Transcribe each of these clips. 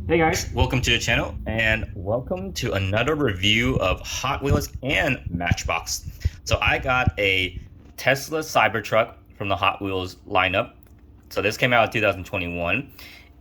Hey guys, welcome to the channel and welcome to another review of Hot Wheels and Matchbox. So I got a Tesla Cybertruck from the Hot Wheels lineup. So this came out in 2021.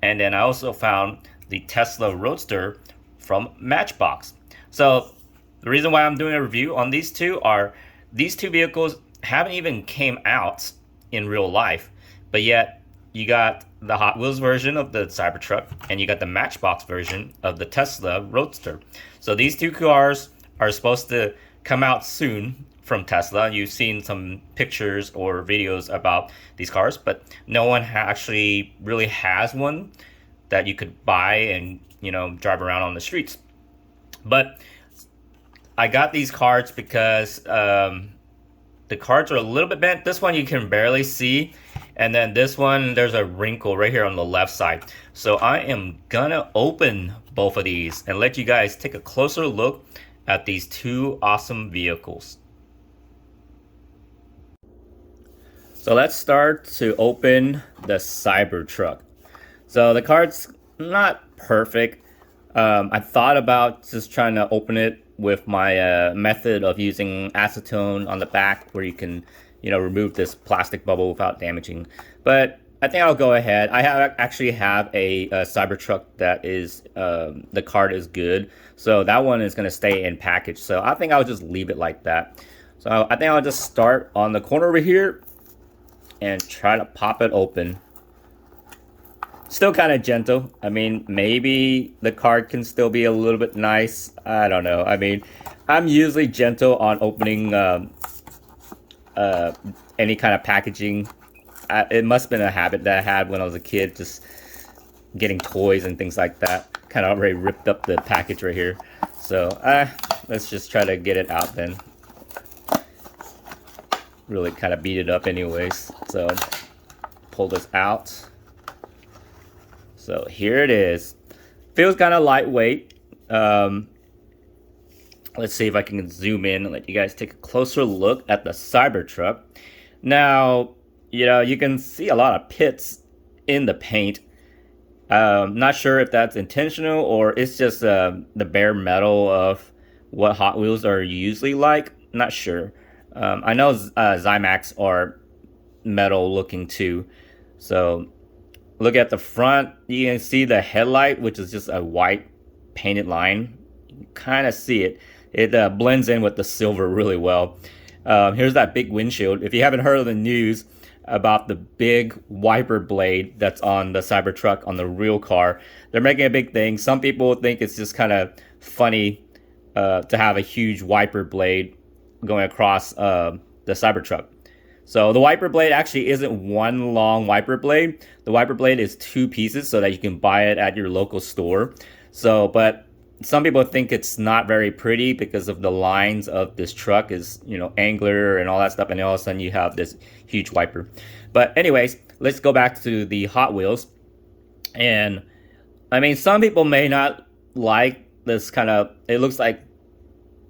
And then I also found the Tesla Roadster from Matchbox. So the reason why I'm doing a review on these two are these two vehicles haven't even came out in real life, but yet you got the Hot Wheels version of the Cybertruck and you got the Matchbox version of the Tesla Roadster. So these two cars are supposed to come out soon from Tesla. You've seen some pictures or videos about these cars, but no one actually really has one that you could buy and, drive around on the streets. But I got these cards because the cards are a little bit bent. This one you can barely see. And then this one, there's a wrinkle right here on the left side. So I am gonna open both of these and let you guys take a closer look at these two awesome vehicles. So let's start to open the Cybertruck. So the card's not perfect. I thought about just trying to open it with my method of using acetone on the back where you can, remove this plastic bubble without damaging. But I think I'll go ahead. I actually have a Cybertruck that is, the card is good. So that one is going to stay in package. So I think I'll just leave it like that. So I think I'll just start on the corner over here and try to pop it open. Still kind of gentle. I mean, maybe the card can still be a little bit nice. I don't know. I mean, I'm usually gentle on opening any kind of packaging. It must have been a habit that I had when I was a kid, just getting toys and things like that. Kind of already ripped up the package right here. So let's just try to get it out then. Really kind of beat it up anyways. So pull this out. So here it is. Feels kind of lightweight. Let's see if I can zoom in and let you guys take a closer look at the Cybertruck. Now, you can see a lot of pits in the paint. Not sure if that's intentional or it's just the bare metal of what Hot Wheels are usually like. Not sure. I know Zymax are metal looking too. So look at the front. You can see the headlight, which is just a white painted line. You can kind of see it. It blends in with the silver really well. Here's that big windshield. If you haven't heard of the news about the big wiper blade that's on the Cybertruck on the real car, they're making a big thing. Some people think it's just kind of funny to have a huge wiper blade going across the Cybertruck. So the wiper blade actually isn't one long wiper blade. The wiper blade is two pieces so that you can buy it at your local store. So, but some people think it's not very pretty because of the lines of this truck is, angular and all that stuff. And then all of a sudden you have this huge wiper. But anyways, let's go back to the Hot Wheels. And I mean, some people may not like this kind of, it looks like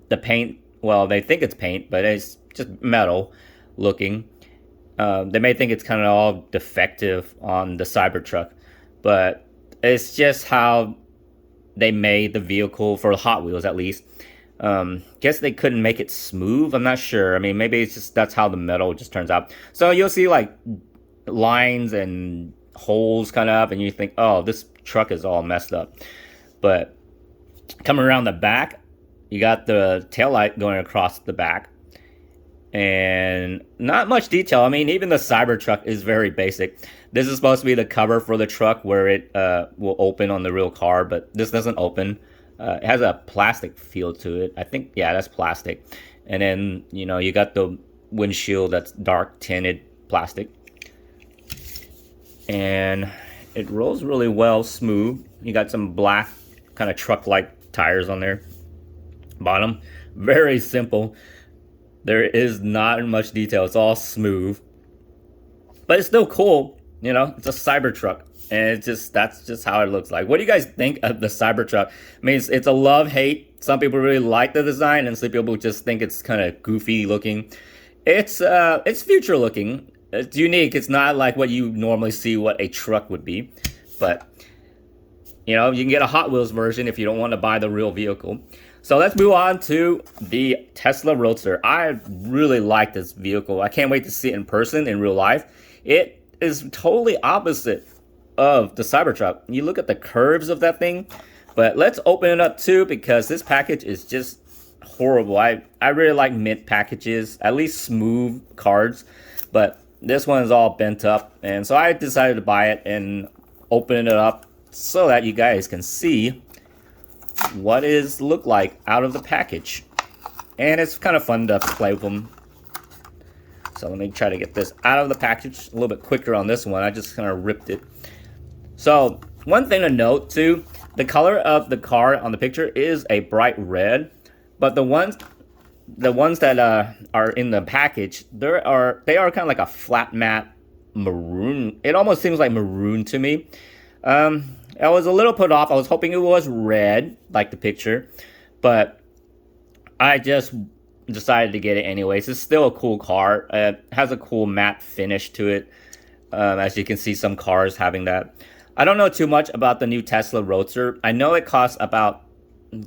the paint. Well, they think it's paint, but it's just metal looking. They may think it's kind of all defective on the Cybertruck, but it's just how they made the vehicle for Hot Wheels, at least. Guess they couldn't make it smooth. I'm not sure. I mean, maybe it's just that's how the metal just turns out. So you'll see like lines and holes kind of, and you think, oh, this truck is all messed up. But coming around the back, you got the taillight going across the back. And not much detail. I mean, even the Cybertruck is very basic. This is supposed to be the cover for the truck where it will open on the real car, but this doesn't open. It has a plastic feel to it. I think, yeah, that's plastic. And then, you got the windshield that's dark tinted plastic. And it rolls really well, smooth. You got some black kind of truck-like tires on there. Bottom, very simple. There is not much detail. It's all smooth. But it's still cool. It's a Cybertruck. And that's just how it looks like. What do you guys think of the Cybertruck? I mean, it's a love-hate. Some people really like the design, and some people just think it's kind of goofy looking. It's future looking. It's unique. It's not like what you normally see what a truck would be. But you know, you can get a Hot Wheels version if you don't want to buy the real vehicle. So let's move on to the Tesla Roadster. I really like this vehicle. I can't wait to see it in person, in real life. It is totally opposite of the Cybertruck. You look at the curves of that thing, but let's open it up too, because this package is just horrible. I really like mint packages, at least smooth cards, but this one is all bent up, and so I decided to buy it and open it up so that you guys can see what is look like out of the package. And it's kind of fun to play with them. So let me try to get this out of the package a little bit quicker on this one. I just kind of ripped it. So one thing to note too, the color of the car on the picture is a bright red, but the ones that are in the package, they are kind of like a flat matte maroon. It almost seems like maroon to me. I was a little put off. I was hoping it was red, like the picture, but I just decided to get it anyways. It's still a cool car. It has a cool matte finish to it. As you can see, some cars having that. I don't know too much about the new Tesla Roadster. I know it costs about,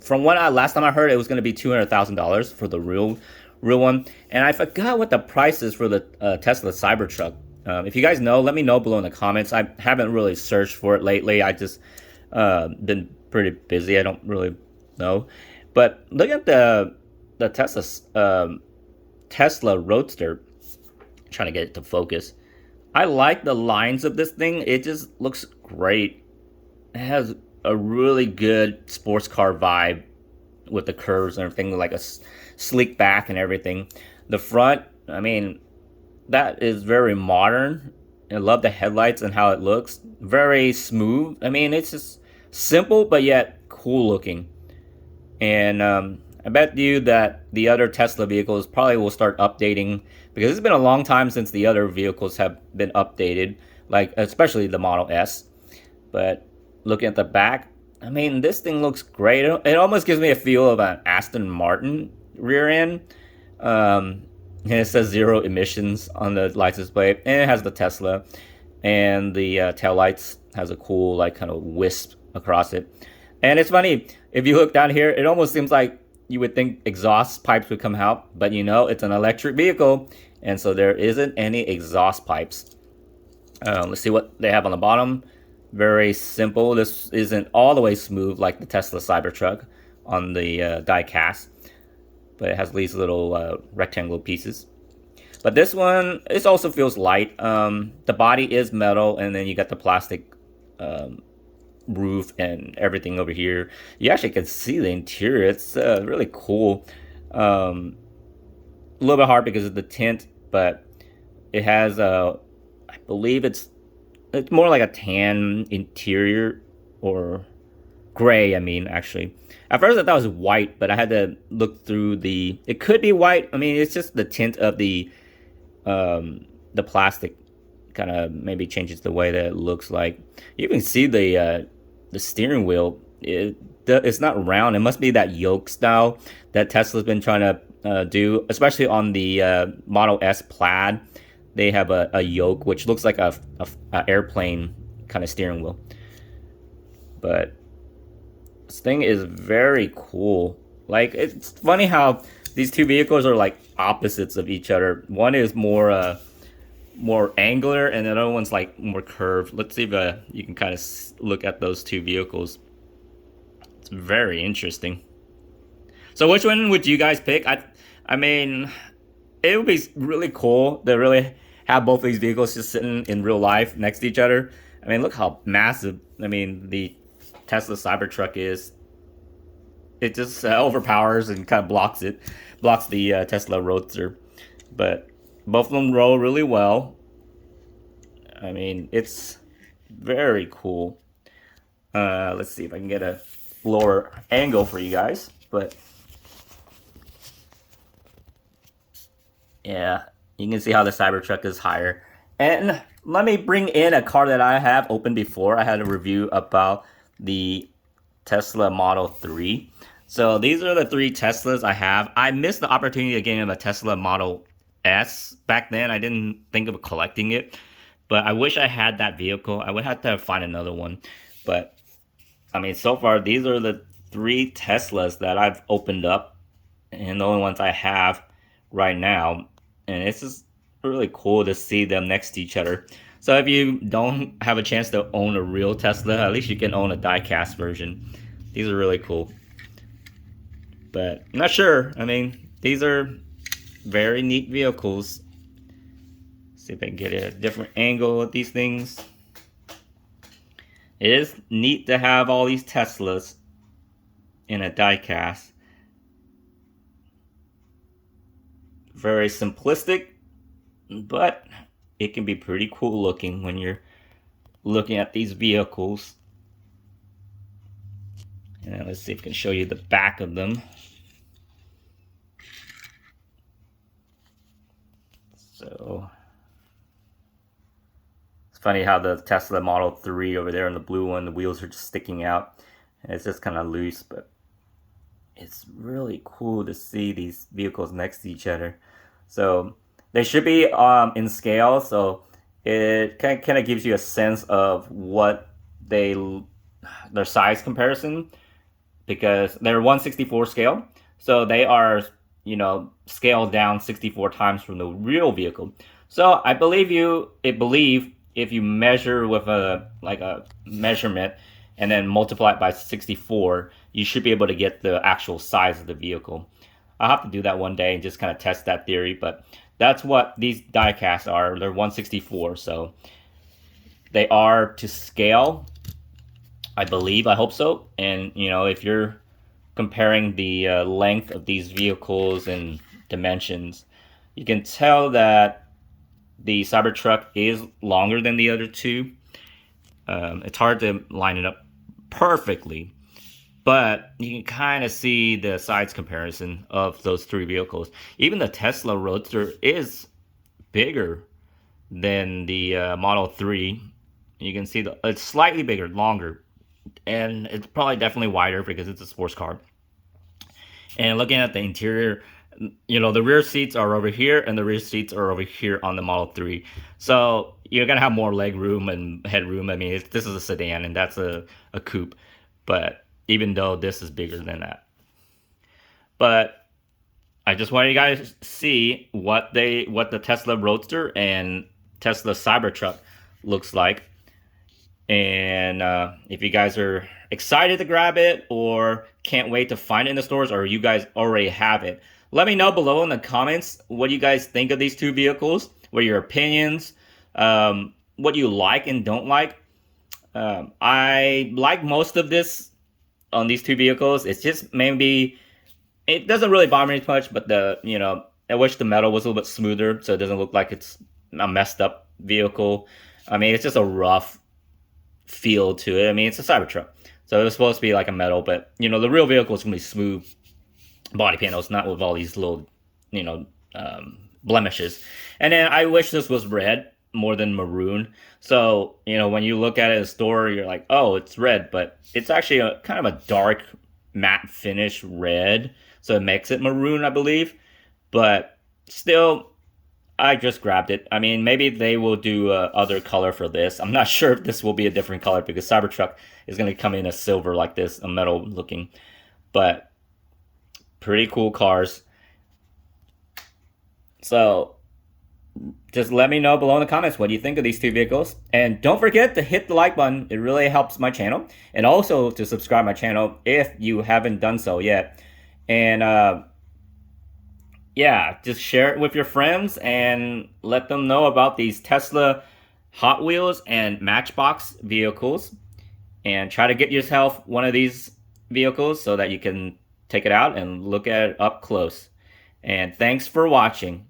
from what last time I heard, it was going to be $200,000 for the real one. And I forgot what the price is for the Tesla Cybertruck. If you guys know, let me know below in the comments. I haven't really searched for it lately. I just been pretty busy. I don't really know. But look at the Tesla Roadster. I'm trying to get it to focus. I like the lines of this thing. It just looks great. It has a really good sports car vibe with the curves and everything, like a sleek back and everything. The front, I mean, that is very modern. I love the headlights and how it looks. Very smooth. I mean, it's just simple but yet cool looking. And I bet you that the other Tesla vehicles probably will start updating, because it's been a long time since the other vehicles have been updated, like especially the Model S. But looking at the back, I mean, this thing looks great. It almost gives me a feel of an Aston Martin rear end. And it says 0 emissions on the license plate, and it has the Tesla, and the tail lights has a cool like kind of wisp across it. And it's funny, if you look down here, it almost seems like you would think exhaust pipes would come out, but you know, it's an electric vehicle, and so there isn't any exhaust pipes. Let's see what they have on the bottom. Very simple. This isn't all the way smooth like the Tesla Cybertruck on the die cast, but it has these little rectangular pieces. But this one, it also feels light. The body is metal, and then you got the plastic roof and everything over here. You actually can see the interior. It's really cool. A little bit hard because of the tint, but it has I believe it's more like a tan interior, or gray, I mean, actually. At first I thought it was white, but I had to look through it could be white. I mean, it's just the tint of the plastic kind of maybe changes the way that it looks like. You can see the steering wheel. It's not round. It must be that yoke style that Tesla's been trying to do, especially on the Model S Plaid. They have a yoke which looks like a airplane kind of steering wheel. But this thing is very cool. Like, it's funny how these two vehicles are like opposites of each other. One is more angular, and the other one's like more curved. Let's see if you can kind of look at those two vehicles. It's very interesting. So which one would you guys pick? I mean, it would be really cool to really have both of these vehicles just sitting in real life next to each other. I mean, look how massive, I mean, the Tesla Cybertruck is. It just overpowers and kind of blocks the Tesla Roadster. But both of them roll really well. I mean, it's very cool. Let's see if I can get a lower angle for you guys. But yeah, you can see how the Cybertruck is higher. And let me bring in a car that I have opened before. I had a review about the Tesla Model 3. So these are the 3 Teslas I have. I missed the opportunity of getting a Tesla Model S back then. I didn't think of collecting it, but I wish I had that vehicle. I would have to find another one. But I mean, so far, these are the 3 Teslas that I've opened up, and the only ones I have right now. And it's just really cool to see them next to each other. So if you don't have a chance to own a real Tesla, at least you can own a die-cast version. These are really cool. But I'm not sure. I mean, these are very neat vehicles. See if I can get a different angle at these things. It is neat to have all these Teslas in a die-cast. Very simplistic, but it can be pretty cool looking when you're looking at these vehicles. And let's see if I can show you the back of them. So it's funny how the Tesla Model 3 over there and the blue one, the wheels are just sticking out. And it's just kind of loose, but it's really cool to see these vehicles next to each other. So they should be in scale, so it kind of gives you a sense of what their size comparison, because they're 1/64 scale, so they are, you know, scaled down 64 times from the real vehicle. So I believe if you measure with a measurement and then multiply it by 64, you should be able to get the actual size of the vehicle. I'll have to do that one day and just kind of test that theory, but that's what these die-casts are. They're 1/64, so they are to scale, I believe. I hope so. And, you know, if you're comparing the length of these vehicles and dimensions, you can tell that the Cybertruck is longer than the other two. It's hard to line it up perfectly, but you can kind of see the size comparison of those 3 vehicles. Even the Tesla Roadster is bigger than the Model 3. You can see it's slightly bigger, longer, and it's probably definitely wider because it's a sports car. And looking at the interior, you know, the rear seats are over here and the rear seats are over here on the Model 3. So you're going to have more leg room and headroom. I mean, this is a sedan and that's a coupe. But even though this is bigger than that. But I just want you guys to see what the Tesla Roadster and Tesla Cybertruck looks like. And if you guys are excited to grab it or can't wait to find it in the stores, or you guys already have it, let me know below in the comments what you guys think of these 2 vehicles, what are your opinions, what you like and don't like. I like most of this on these 2 vehicles. It's just maybe, it doesn't really bother me much, but I wish the metal was a little bit smoother so it doesn't look like it's a messed up vehicle. I mean, it's just a rough feel to it. I mean, it's a Cybertruck, so it was supposed to be like a metal, but you know, the real vehicle is gonna be smooth body panels, not with all these little, blemishes. And then I wish this was red more than maroon. So, you know, when you look at it in the store, you're like, oh, it's red, but it's actually a kind of a dark matte finish red, so it makes it maroon, I believe. But still, I just grabbed it. I mean, maybe they will do other color for this. I'm not sure if this will be a different color because Cybertruck is going to come in a silver like this, a metal looking. But pretty cool cars. So just let me know below in the comments what you think of these 2 vehicles. And don't forget to hit the like button. It really helps my channel. And also to subscribe my channel if you haven't done so yet. And yeah, just share it with your friends and let them know about these Tesla Hot Wheels and Matchbox vehicles. And try to get yourself one of these vehicles so that you can take it out and look at it up close. And thanks for watching.